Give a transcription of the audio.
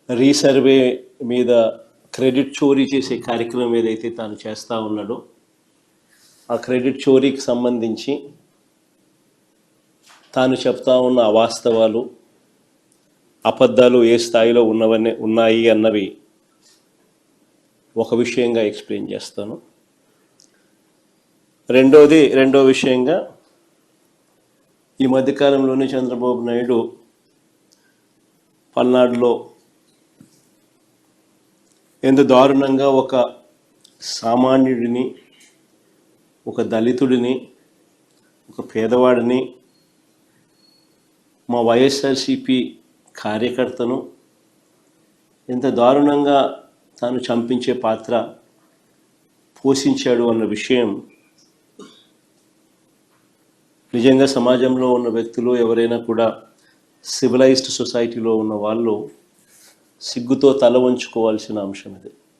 Resurvey మీద credit చోరీ చేసే కార్యక్రమం ఏదైతే తాను చేస్తూ ఉన్నాడో ఆ క్రెడిట్ చోరీకి సంబంధించి తాను చెప్తా ఉన్న అవాస్తవాలు అబద్ధాలు ఏ స్థాయిలో ఉన్నాయి అన్నవి ఒక విషయంగా ఎక్స్ప్లెయిన్ చేస్తాను. రెండో విషయంగా ఈ మధ్యకాలంలోనే చంద్రబాబు నాయుడు పల్నాడులో ఎంత దారుణంగా ఒక సామాన్యుడిని, ఒక దళితుడిని, ఒక పేదవాడిని, మా వైఎస్ఆర్సిపి కార్యకర్తను ఎంత దారుణంగా తాను చంపించే పాత్ర పోషించాడు అన్న విషయం నిజంగా సమాజంలో ఉన్న వ్యక్తులు ఎవరైనా కూడా సివిలైజ్డ్ సొసైటీలో ఉన్న వాళ్ళు సిగ్గుతో తల వంచుకోవాల్సిన అంశం ఇది.